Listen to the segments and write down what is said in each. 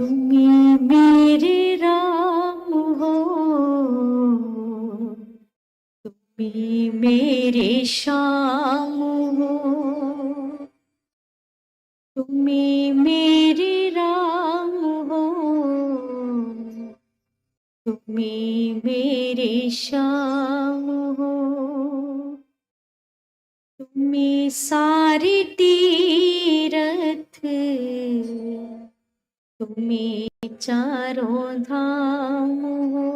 तुम्ही मेरे राम हो, तुम्ही मेरे श्याम हो, तुम्ही मेरे राम हो, तुम्ही मेरे श्याम हो, तुम्ही सारे तीरथ, तुम्ही चारों धाम हो,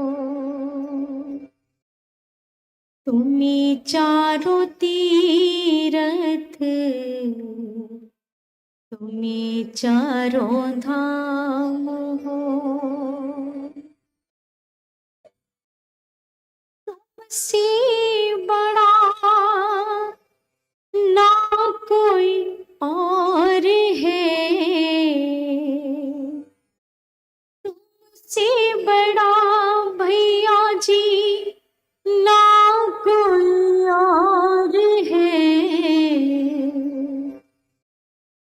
तुम्ही चारों तीरथ, तुम्ही चारों धाम हो, तुमसे बड़ा ना कोई और है, तुमसे बड़ा भैया जी ना कोई और है,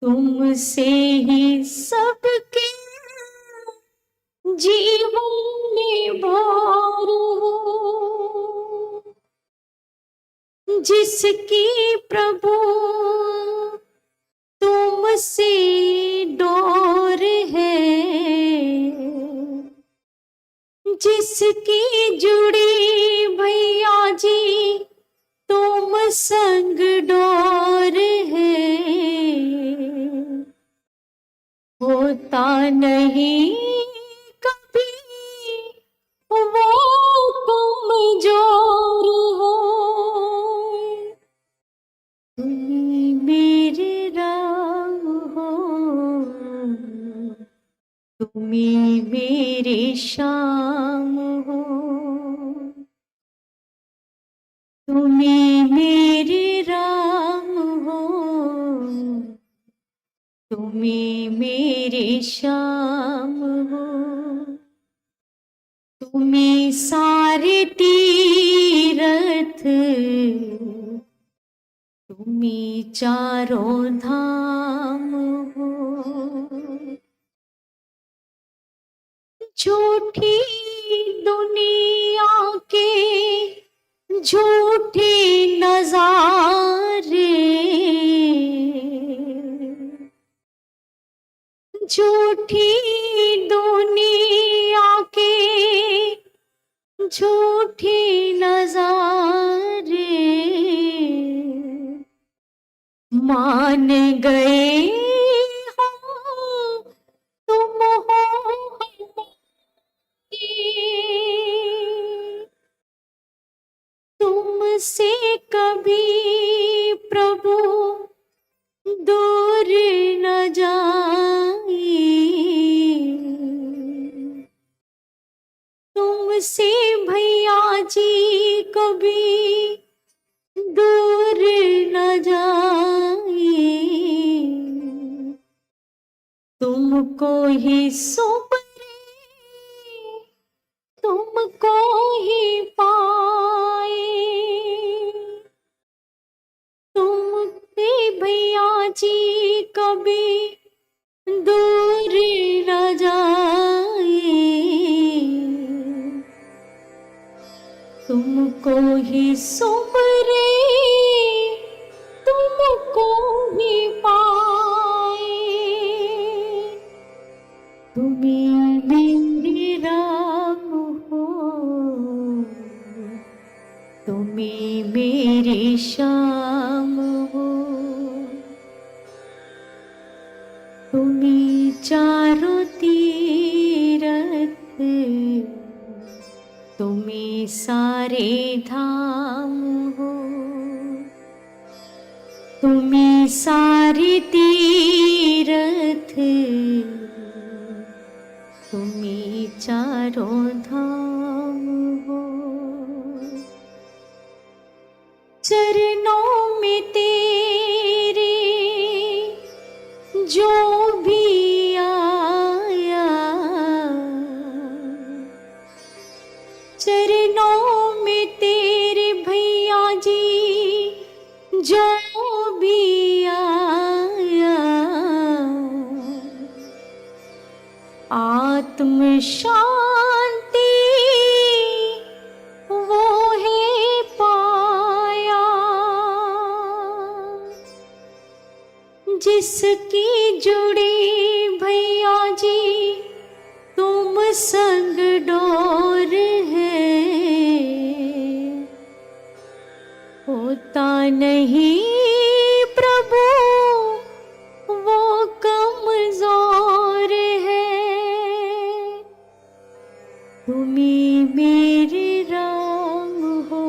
तुमसे ही सबके जीवन में भर हो, जिसकी प्रभु तुमसे डोर है, जिसकी जुड़ी भैया जी तुम संग डोर है, होता नहीं कभी वो तुम जोर हो, तुम्ही मेरे राम हो, तुम्ही मेरे श्याम हो, तुम्ही मेरे राम हो, तुम्ही मेरे श्याम हो, तुम्ही सारे तीरथ, तुम्ही चारों धाम हो, झूठी दुनिया के झूठे नजारे, झूठी दुनिया के झूठे नजारे, मान गए हम तुम हो हमारे, तुमसे कभी प्रभु दूर न जाए, तुमसे भैया जी कभी दूर न जाए, तुमको ही सुपरे तुमको ही पाए, तुमसे भैया जी कभी दूर न जाए, तुमको ही सुमरे तुमको ही पाए, तुम्ही मेरे राम हो, तुम्ही मेरे श्याम हो, तुम्ही चारों तीरथ, तुम्ही सारे धाम हो, तुम्ही सारे तीरथ, तुम्ही चारों धाम हो, चरणों में तेरे जो भी आया, चरणों में तेरे भैया जी जो भी आया, शांति वो है पाया, जिसकी जुड़ी भैया जी तुम संग डोर है, होता नहीं प्रभु वो कमजोर है। तुम्ही मेरे राम हो,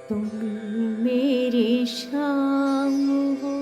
तुम्ही मेरी शाम हो।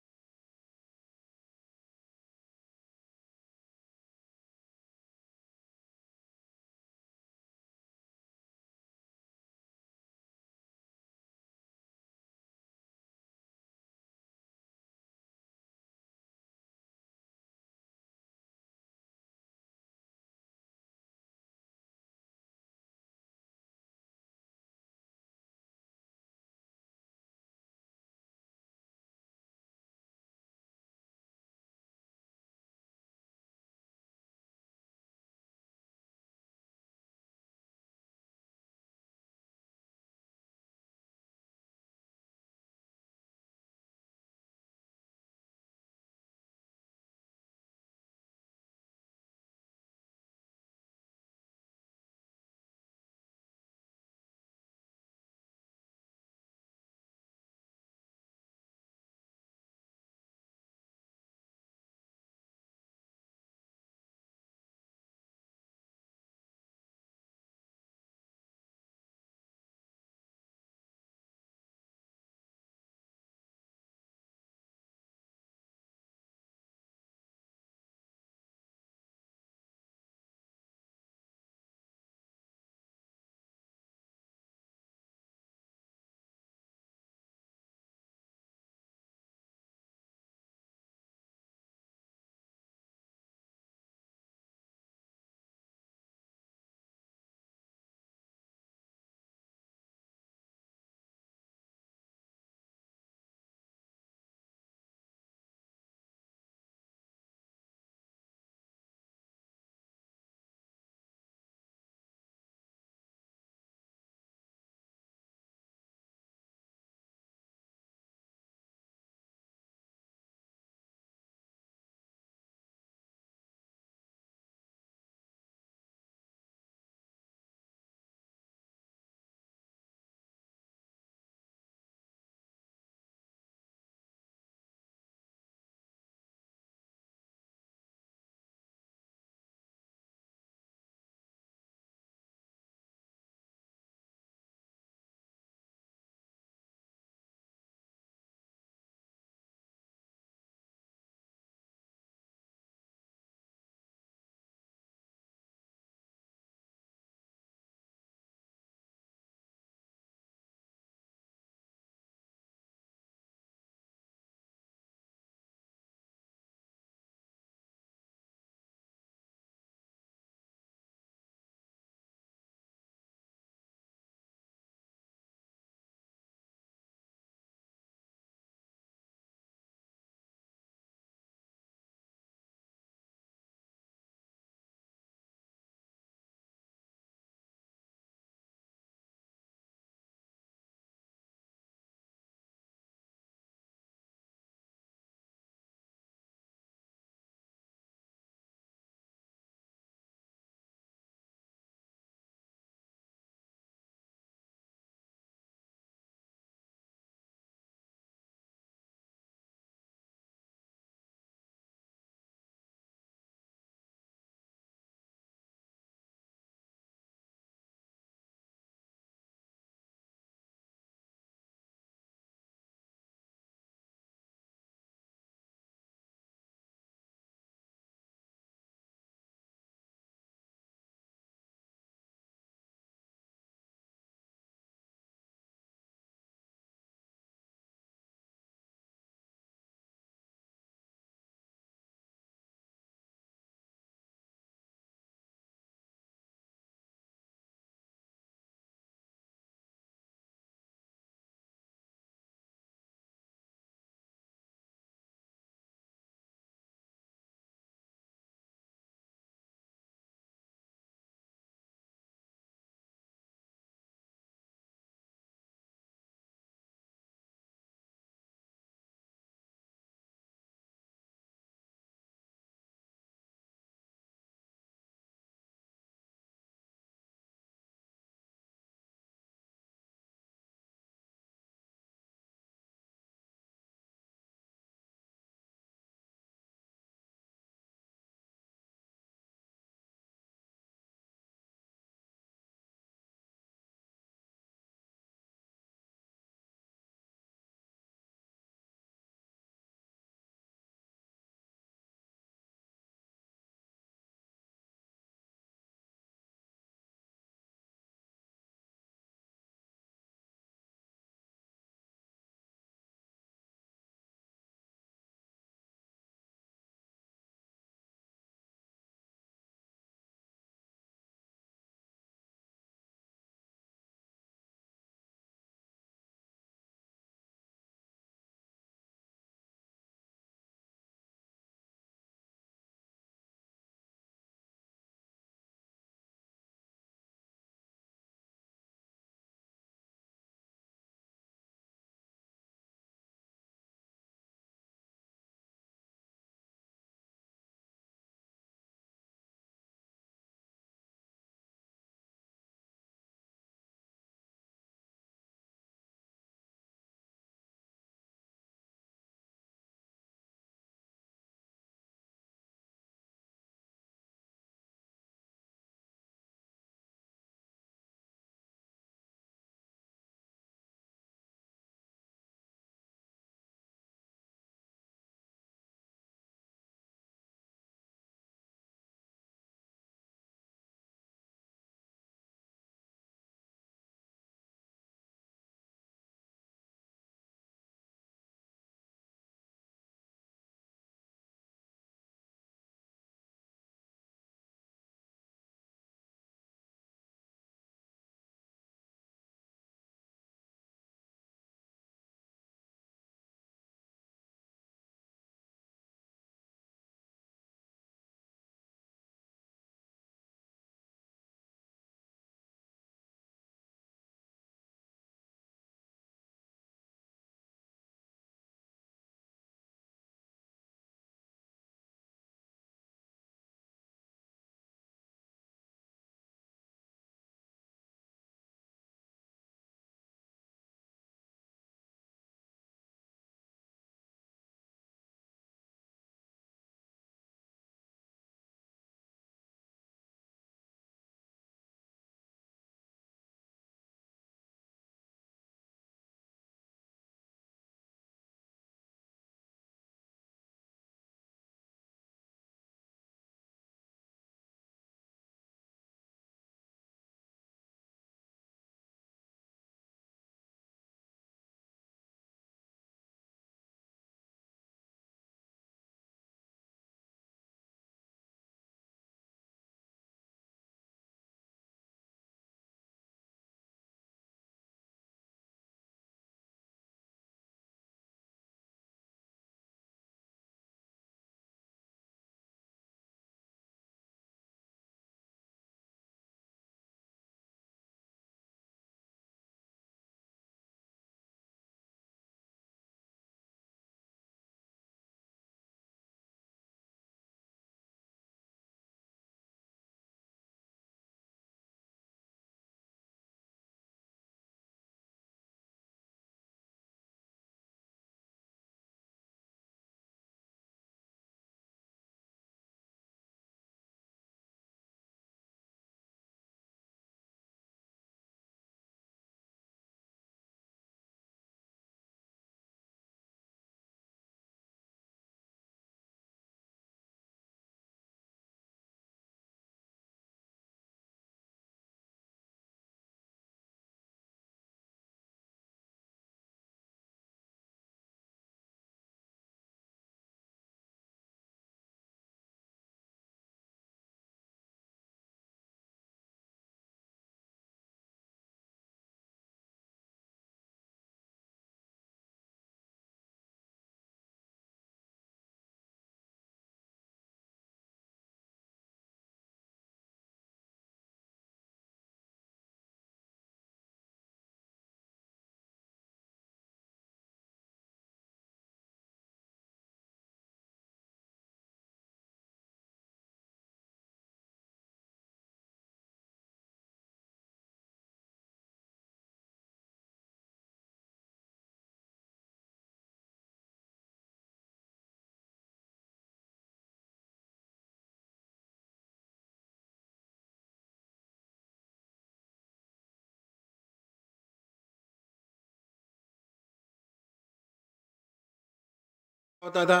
होता था,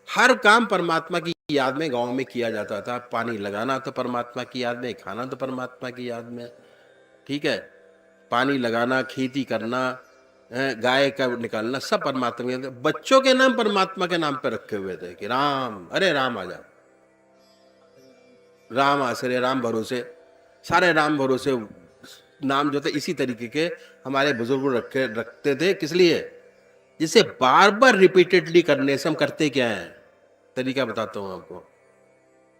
हर काम परमात्मा की याद में गांव में किया जाता था। पानी लगाना तो परमात्मा की याद में, खाना तो परमात्मा की याद में। ठीक है, पानी लगाना, खेती करना, गाय का निकालना, सब परमात्मा के। बच्चों के नाम परमात्मा के नाम पे रखे हुए थे कि राम, अरे राम आ जा, राम आश्रय, राम भरोसे, सारे राम भरोसे नाम जो थे इसी तरीके के हमारे बुजुर्ग रखते थे। किस लिए? जिसे बार बार रिपीटेडली करने से हम करते क्या है, तरीका बताता हूं आपको।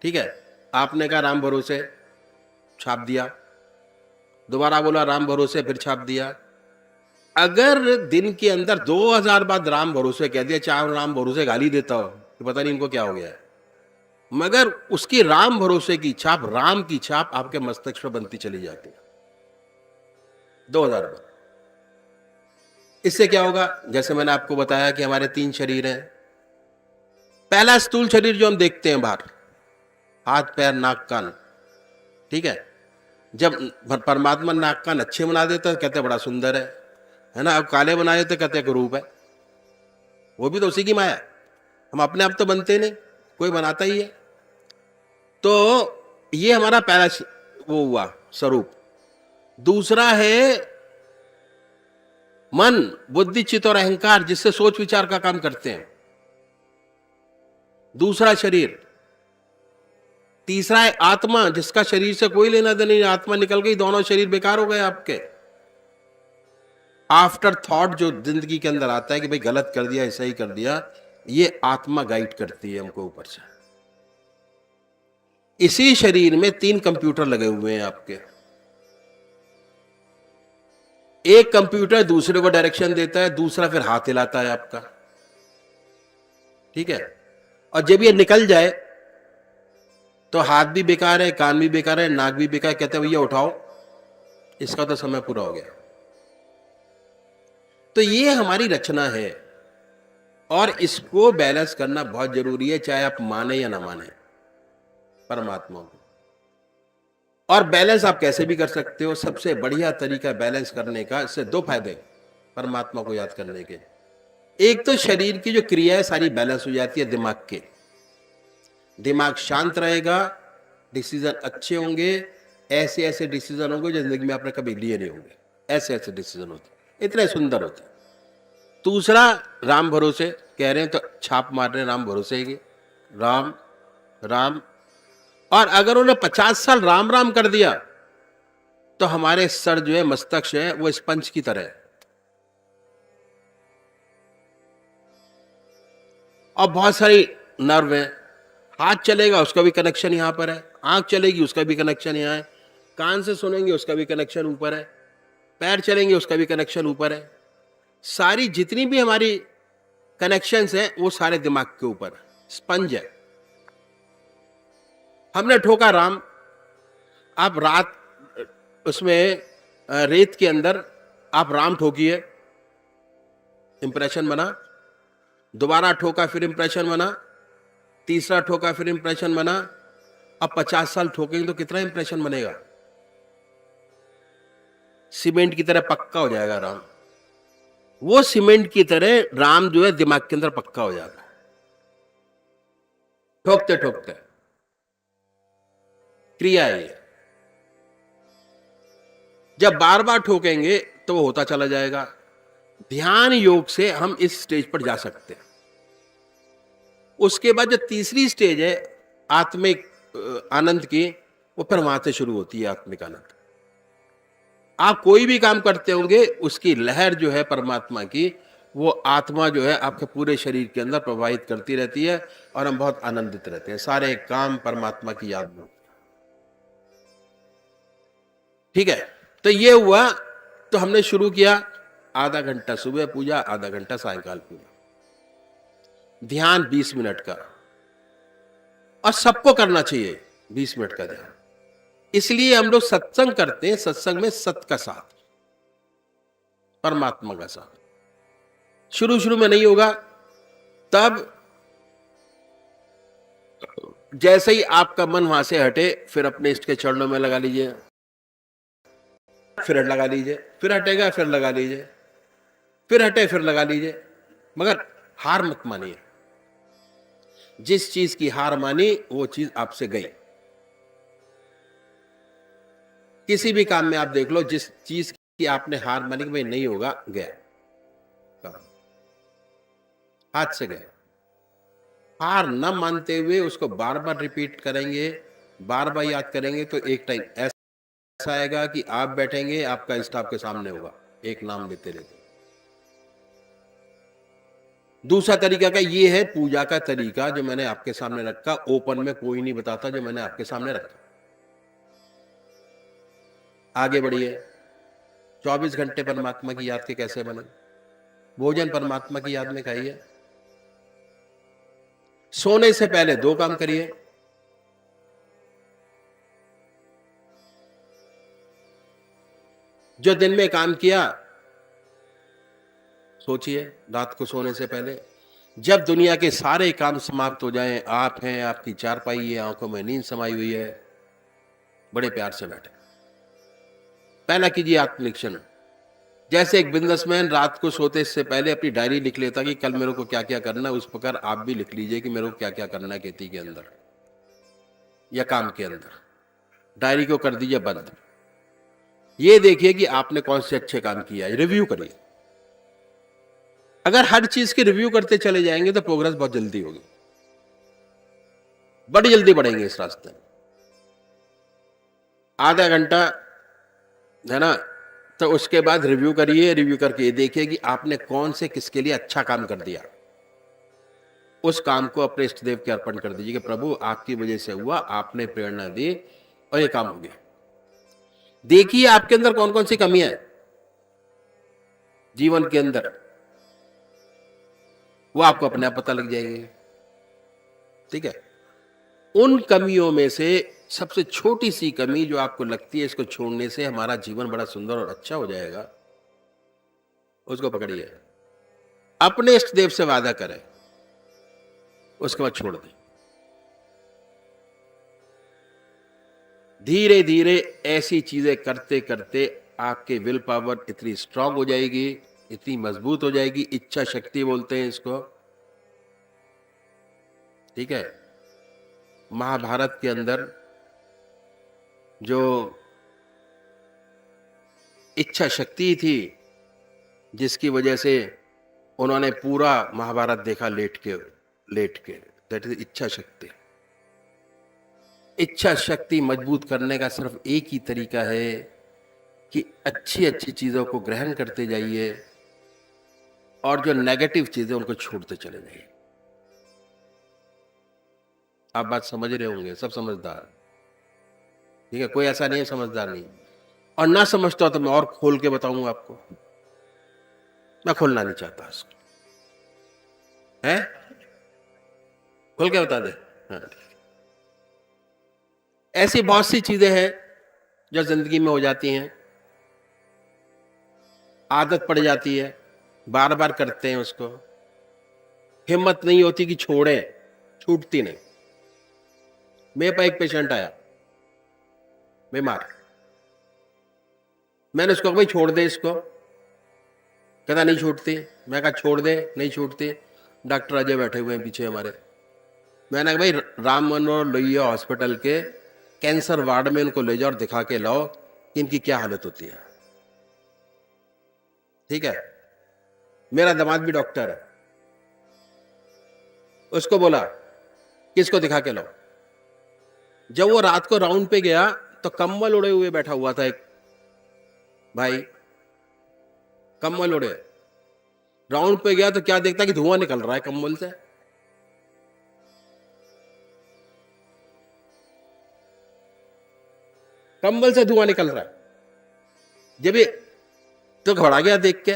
ठीक है, आपने कहा राम भरोसे, छाप दिया, दोबारा बोला राम भरोसे, फिर छाप दिया। अगर दिन के अंदर 2000 बार राम भरोसे कह दिया, चाहे राम भरोसे गाली देता हो कि पता नहीं इनको क्या हो गया है, मगर उसकी राम भरोसे की छाप, राम की छाप आपके मस्तिष्क में बनती चली जाती है 2000 बार। इससे क्या होगा? जैसे मैंने आपको बताया कि हमारे 3 शरीर हैं। पहला स्थूल शरीर जो हम देखते हैं बाहर, हाथ पैर नाक कान, ठीक है, जब परमात्मा नाक कान अच्छे बना देता है कहते हैं बड़ा सुंदर है ना। अब काले बना देते कहते हैं रूप है, वो भी तो उसी की माया। हम अपने आप तो बनते नहीं, कोई बनाता ही है। तो ये हमारा पहला वो हुआ स्वरूप। दूसरा है मन, बुद्धि, चित्त और अहंकार, जिससे सोच विचार का काम करते हैं, दूसरा शरीर। तीसरा है आत्मा, जिसका शरीर से कोई लेना देना नहीं, आत्मा निकल गई, दोनों शरीर बेकार हो गए आपके। आफ्टर थॉट जो जिंदगी के अंदर आता है कि भाई गलत कर दिया, ऐसा ही कर दिया, ये आत्मा गाइड करती है हमको ऊपर से। इसी शरीर में 3 कंप्यूटर लगे हुए हैं आपके। एक कंप्यूटर दूसरे को डायरेक्शन देता है, दूसरा फिर हाथ हिलाता है आपका। ठीक है, और जब ये निकल जाए तो हाथ भी बेकार है, कान भी बेकार है, नाक भी बेकार, कहते हैं भैया उठाओ, इसका तो समय पूरा हो गया। तो ये हमारी रचना है और इसको बैलेंस करना बहुत जरूरी है, चाहे आप माने या ना माने परमात्मा को। और बैलेंस आप कैसे भी कर सकते हो। सबसे बढ़िया तरीका बैलेंस करने का, इससे 2 फायदे परमात्मा को याद करने के। एक तो शरीर की जो क्रिया है सारी बैलेंस हो जाती है दिमाग के, दिमाग शांत रहेगा, डिसीजन अच्छे होंगे, ऐसे ऐसे डिसीजन होंगे जो जिंदगी में आपने कभी लिए नहीं होंगे, ऐसे ऐसे डिसीजन होते, इतने सुंदर होते। दूसरा, राम भरोसे कह रहे हैं तो छाप मार रहे हैं राम भरोसे की, राम राम। और अगर उन्हें 50 साल राम राम कर दिया तो हमारे सर जो है, मस्तिष्क है, वो स्पंज की तरह है। और बहुत सारी नर्व है, हाथ चलेगा उसका भी कनेक्शन यहां पर है, आंख चलेगी उसका भी कनेक्शन यहां है, कान से सुनेंगे उसका भी कनेक्शन ऊपर है, पैर चलेंगे उसका भी कनेक्शन ऊपर है। सारी जितनी भी हमारी कनेक्शंस हैं वो सारे दिमाग के ऊपर स्पंज है। हमने ठोका राम, आप रात उसमें रेत के अंदर आप राम ठोकिए, इंप्रेशन बना, दोबारा ठोका फिर इंप्रेशन बना, तीसरा ठोका फिर इंप्रेशन बना। अब 50 साल ठोकेंगे तो कितना इंप्रेशन बनेगा? सीमेंट की तरह पक्का हो जाएगा राम। वो सीमेंट की तरह राम जो है दिमाग के अंदर पक्का हो जाता है ठोकते ठोकते। क्रिया है ये, जब बार बार ठोकेंगे तो वो होता चला जाएगा। ध्यान योग से हम इस स्टेज पर जा सकते हैं। उसके बाद जो तीसरी स्टेज है आत्मिक आनंद की, वो फिर वहां से शुरू होती है आत्मिक आनंद। आप कोई भी काम करते होंगे उसकी लहर जो है परमात्मा की, वो आत्मा जो है आपके पूरे शरीर के अंदर प्रवाहित करती रहती है और हम बहुत आनंदित रहते हैं। सारे काम परमात्मा की याद में। ठीक है, तो ये हुआ। तो हमने शुरू किया, आधा घंटा सुबह पूजा, आधा घंटा सायंकाल पूजा, ध्यान 20 मिनट का, और सबको करना चाहिए 20 मिनट का ध्यान। इसलिए हम लोग सत्संग करते हैं, सत्संग में सत का साथ, परमात्मा का साथ। शुरू शुरू में नहीं होगा, तब जैसे ही आपका मन वहां से हटे फिर अपने इष्ट के चरणों में लगा लीजिए, फिर लगा लीजिए, फिर हटेगा फिर लगा लीजिए, फिर हटे फिर लगा लीजिए, मगर हार मत मानिए। जिस चीज की हार मानी वो चीज आपसे गई। किसी भी काम में आप देख लो, जिस चीज की आपने हार मानी कि भाई नहीं होगा, गया काम, हाथ से गया। हार न मानते हुए उसको बार बार रिपीट करेंगे, बार बार याद करेंगे, तो एक टाइम ऐसा आएगा कि आप बैठेंगे, आपका स्टाफ के सामने होगा, एक नाम लेते रहते। दूसरा तरीका का ये है, पूजा का तरीका जो मैंने आपके सामने रखा, ओपन में कोई नहीं बताता, जो मैंने आपके सामने रखा। आगे बढ़िए। 24 घंटे परमात्मा की याद के कैसे बने? भोजन परमात्मा की याद में खाइए। सोने से पहले 2 काम करिए। जो दिन में काम किया, सोचिए रात को सोने से पहले, जब दुनिया के सारे काम समाप्त हो जाएं, आप हैं, आपकी चारपाई है, आंखों में नींद समाई हुई है, बड़े प्यार से बैठे, पहला कीजिए आत्मनिरीक्षण। जैसे एक बिजनेसमैन रात को सोते से पहले अपनी डायरी लिख लेता कि कल मेरे को क्या क्या करना है, उस प्रकार आप भी लिख लीजिए कि मेरे को क्या क्या करना है खेती के अंदर या काम के अंदर। डायरी को कर दीजिए बंद। ये देखिए कि आपने कौन से अच्छे काम किया है, रिव्यू करिए। अगर हर चीज की रिव्यू करते चले जाएंगे तो प्रोग्रेस बहुत जल्दी होगी, बड़ी जल्दी बढ़ेंगे इस रास्ते में। आधा घंटा है ना, तो उसके बाद रिव्यू करिए। रिव्यू करके ये देखिए कि आपने कौन से किसके लिए अच्छा काम कर दिया। उस काम को अपने इष्ट देव के अर्पण कर दीजिए कि प्रभु आपकी वजह से हुआ, आपने प्रेरणा दी और ये काम हो गया। देखिए आपके अंदर कौन कौन सी कमियां है जीवन के अंदर, वो आपको अपने आप पता लग जाएंगे। ठीक है, उन कमियों में से सबसे छोटी सी कमी जो आपको लगती है इसको छोड़ने से हमारा जीवन बड़ा सुंदर और अच्छा हो जाएगा, उसको पकड़िए। अपने इष्ट देव से वादा करें, उसके बाद छोड़ दें। धीरे धीरे ऐसी चीजें करते करते आपके विल पावर इतनी स्ट्रांग हो जाएगी, इतनी मजबूत हो जाएगी, इच्छा शक्ति बोलते हैं इसको। ठीक है, महाभारत के अंदर जो इच्छा शक्ति थी, जिसकी वजह से उन्होंने पूरा महाभारत देखा लेट के, दैट इज इच्छा शक्ति। इच्छा शक्ति मजबूत करने का सिर्फ एक ही तरीका है कि अच्छी अच्छी चीजों को ग्रहण करते जाइए और जो नेगेटिव चीजें उनको छोड़ते चले जाइए। आप बात समझ रहे होंगे, सब समझदार। ठीक है, कोई ऐसा नहीं है समझदार नहीं, और ना समझता हो तो मैं और खोल के बताऊंगा आपको। मैं खोलना नहीं चाहता इसको, है खोल के बता दे। हाँ, ऐसी बहुत सी चीजें हैं जो जिंदगी में हो जाती हैं, आदत पड़ जाती है, बार बार करते हैं उसको, हिम्मत नहीं होती कि छोड़े, छूटती नहीं। मेरे पास एक पेशेंट आया बीमार, मैंने उसको कहा भाई छोड़ दे इसको, कहता नहीं छूटती। मैं कहा छोड़ दे, नहीं छूटती। डॉक्टर अजय बैठे हुए हैं पीछे हमारे, मैंने कहा भाई राम मनोहर लोहिया हॉस्पिटल के कैंसर वार्ड में इनको ले जाओ और दिखा के लाओ कि इनकी क्या हालत होती है। ठीक है, मेरा दामाद भी डॉक्टर है, उसको बोला किसको दिखा के लाओ। जब वो रात को राउंड पे गया तो कम्बल उड़े हुए बैठा हुआ था एक भाई, कम्बल उड़े। राउंड पे गया तो क्या देखता कि धुआं निकल रहा है कम्बल से। कंबल से धुआं निकल रहा है। जब ये तो घबरा गया देख के,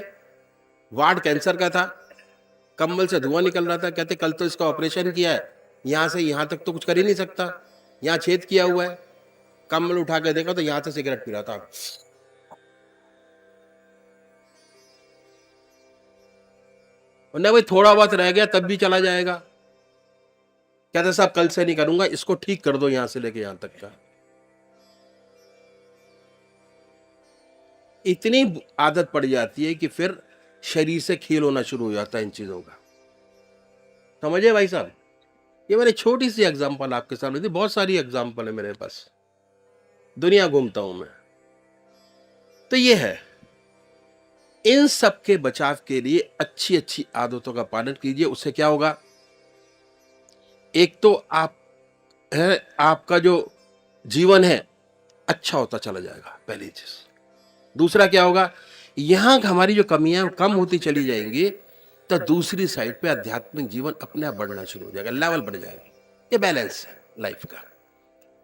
वार्ड कैंसर का था, कंबल से धुआं निकल रहा था। कहते कल तो इसका ऑपरेशन किया है, यहां से यहां तक तो कुछ कर ही नहीं सकता, यहां छेद किया हुआ है। कंबल उठा के देखा तो यहां से सिगरेट पी रहा था। नहीं भाई थोड़ा बहुत रह गया तब भी चला जाएगा। कहते साहब कल से नहीं करूंगा, इसको ठीक कर दो यहां से लेके यहां तक का। इतनी आदत पड़ जाती है कि फिर शरीर से खेल होना शुरू हो जाता है इन चीजों का। समझे भाई साहब? ये मैंने छोटी सी एग्जांपल आपके सामने दी, बहुत सारी एग्जांपल है मेरे पास, दुनिया घूमता हूं मैं। तो ये है, इन सब के बचाव के लिए अच्छी अच्छी आदतों का पालन कीजिए। उससे क्या होगा, एक तो आप है आपका जो जीवन है अच्छा होता चला जाएगा, पहली चीज। दूसरा क्या होगा, यहां हमारी जो कमियां कम होती चली जाएंगी, तो दूसरी साइड पे आध्यात्मिक जीवन अपने आप बढ़ना शुरू हो जाएगा, लेवल बढ़ जाएगा। ये बैलेंस है लाइफ का।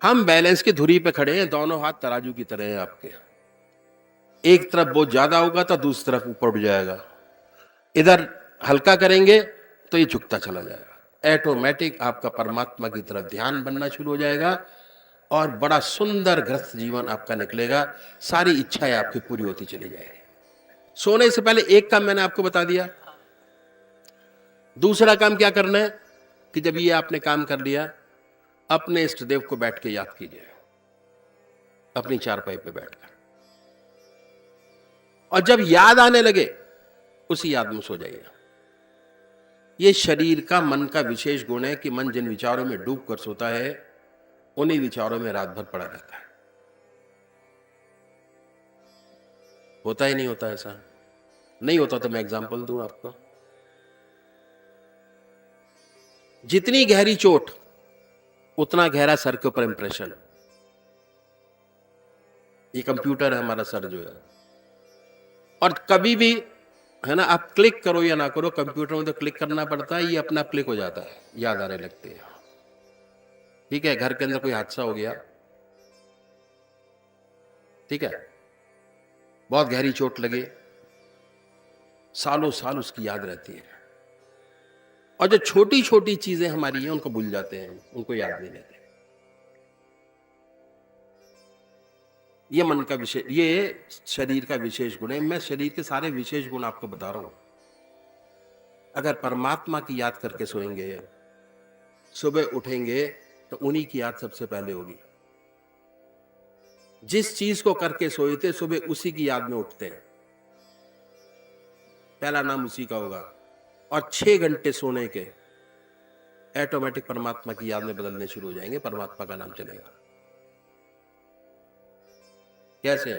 हम बैलेंस की धुरी पे खड़े हैं, दोनों हाथ तराजू की तरह हैं आपके। एक तरफ बहुत ज्यादा होगा तो दूसरी तरफ ऊपर उठ जाएगा। इधर हल्का करेंगे तो ये झुकता चला जाएगा। ऑटोमेटिक आपका परमात्मा की तरफ ध्यान बनना शुरू हो जाएगा और बड़ा सुंदर ग्रस्त जीवन आपका निकलेगा। सारी इच्छाएं आपकी पूरी होती चली जाएगी। सोने से पहले एक काम मैंने आपको बता दिया। दूसरा काम क्या करना है कि जब ये आपने काम कर लिया, अपने इष्ट देव को बैठ के याद कीजिए, अपनी चारपाई पे बैठकर, और जब याद आने लगे उसी याद में सो जाइए। ये शरीर का, मन का विशेष गुण है कि मन जिन विचारों में डूब कर सोता है, उन्हीं विचारों में रात भर पड़ा रहता है। होता ही नहीं होता ऐसा? नहीं होता तो मैं एग्जांपल दूं आपको। जितनी गहरी चोट उतना गहरा सर के ऊपर इंप्रेशन। ये कंप्यूटर है हमारा सर जो है, और कभी भी है ना, आप क्लिक करो या ना करो, कंप्यूटर में तो क्लिक करना पड़ता है, ये अपना क्लिक हो जाता है, याद आने लगती है। ठीक है, घर के अंदर कोई हादसा हो गया, ठीक है, बहुत गहरी चोट लगे, सालों साल उसकी याद रहती है। और जो छोटी छोटी चीजें हमारी हैं उनको भूल जाते हैं, उनको याद नहीं रहते। ये मन का विशेष, ये शरीर का विशेष गुण है। मैं शरीर के सारे विशेष गुण आपको बता रहा हूं। अगर परमात्मा की याद करके सोएंगे, सुबह उठेंगे तो उन्हीं की याद सबसे पहले होगी। जिस चीज को करके सोए थे, सुबह उसी की याद में उठते हैं, पहला नाम उसी का होगा। और 6 घंटे सोने के ऑटोमेटिक परमात्मा की याद में बदलने शुरू हो जाएंगे, परमात्मा का नाम चलेगा। कैसे?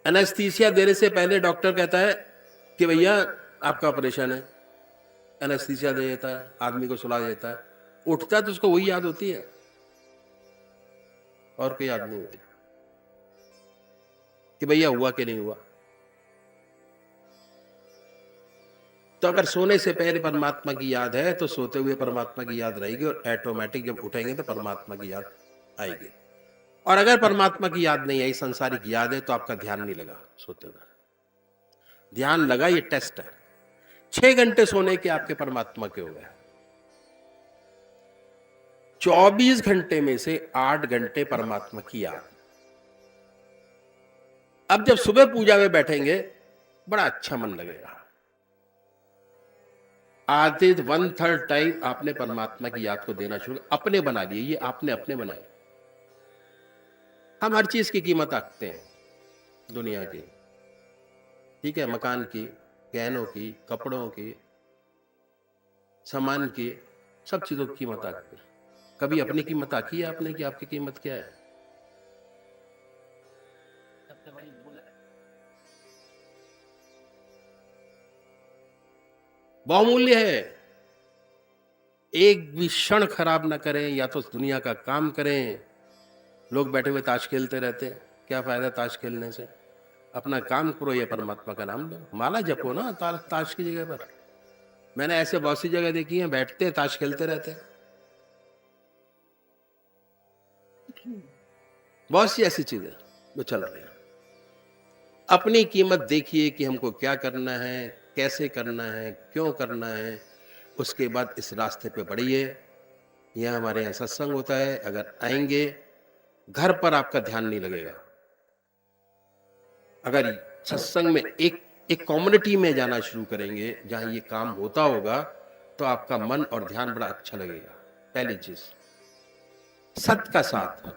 एनेस्थीसिया देने से पहले डॉक्टर कहता है कि भैया आपका ऑपरेशन है, एनेस्थीसिया दे देता है, आदमी को सुला देता है, उठता है तो उसको वही याद होती है और कोई याद नहीं होती कि भैया हुआ कि नहीं हुआ। तो अगर सोने से पहले परमात्मा की याद है तो सोते हुए परमात्मा की याद रहेगी, और ऑटोमेटिक जब उठेंगे तो परमात्मा की याद आएगी। और अगर परमात्मा की याद नहीं आई, संसारिक याद है, तो आपका ध्यान नहीं लगा सोते हुए। ध्यान लगा, ये टेस्ट है। 6 घंटे सोने के आपके परमात्मा के हो गए। 24 घंटे में से 8 घंटे परमात्मा की याद। अब जब सुबह पूजा में बैठेंगे, बड़ा अच्छा मन लगेगा। आधे 1/3 टाइम आपने परमात्मा की याद को देना शुरू, अपने बना लिए, ये आपने अपने बनाए। हम हर चीज की कीमत आंकते हैं दुनिया की, ठीक है, मकान की, गहनों की, कपड़ों की, सामान की, सब चीजों की कीमत आंकते हैं। कभी अपनी कीमत आंकी है आपने कि आपकी कीमत क्या है? बहुमूल्य है। एक भी क्षण खराब ना करें, या तो दुनिया का काम करें। लोग बैठे हुए ताश खेलते रहते हैं, क्या फायदा ताश खेलने से? अपना काम करो या परमात्मा का नाम लो, माला जपो ना ताश की जगह पर। मैंने ऐसे बहुत सी जगह देखी है, बैठते हैं ताश खेलते रहते हैं। बहुत सी ऐसी चीजें जो चल रही है। अपनी कीमत देखिए कि हमको क्या करना है, कैसे करना है, क्यों करना है। उसके बाद इस रास्ते पे बढ़िए। यह हमारे यहाँ सत्संग होता है, अगर आएंगे, घर पर आपका ध्यान नहीं लगेगा। अगर सत्संग में एक कम्युनिटी में जाना शुरू करेंगे जहां ये काम होता होगा, तो आपका मन और ध्यान बड़ा अच्छा लगेगा। पहली चीज, सत का साथ।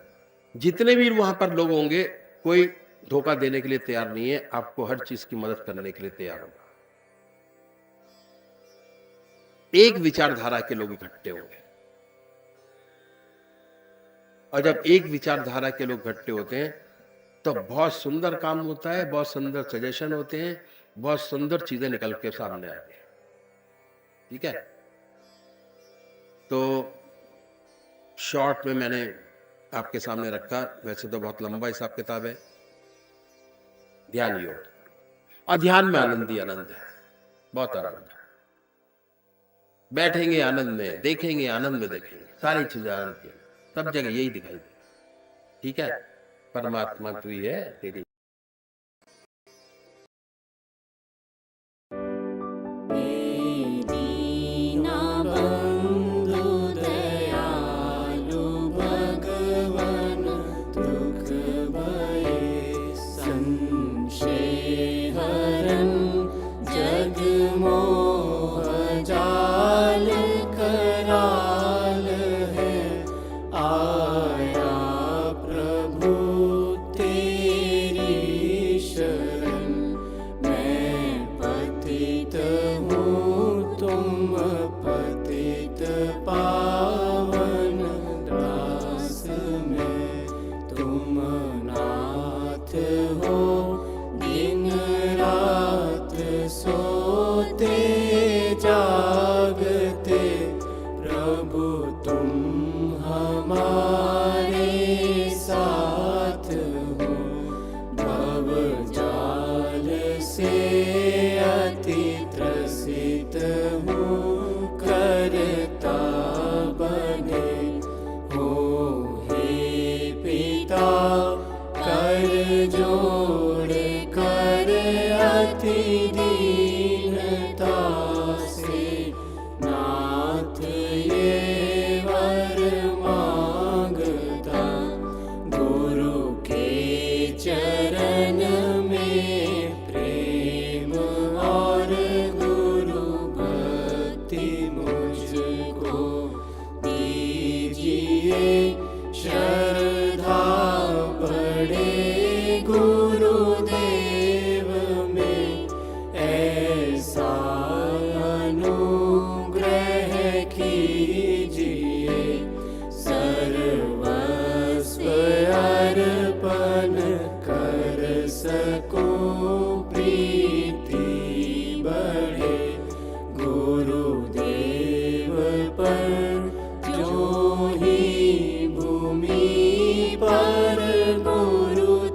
जितने भी वहां पर लोग होंगे, कोई धोखा देने के लिए तैयार नहीं है, आपको हर चीज की मदद करने के लिए तैयार होगा। एक विचारधारा के लोग इकट्ठे होंगे, और जब एक विचारधारा के लोग इकट्ठे होते हैं तो बहुत सुंदर काम होता है, बहुत सुंदर सजेशन होते हैं, बहुत सुंदर चीजें निकल के सामने आती हैं। ठीक है, तो शॉर्ट में मैंने आपके सामने रखा, वैसे तो बहुत लंबा हिसाब किताब है। ध्यान योग, और ध्यान में आनंद ही आनंद है, बहुत आनंद है। बैठेंगे आनंद में, देखेंगे आनंद में, देखेंगे सारी चीजें आनंद की, सब जगह यही दिखाई दे। ठीक है, परमात्मा तू ही है, तेरी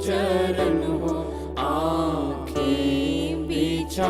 चरण हो आँखें बिछा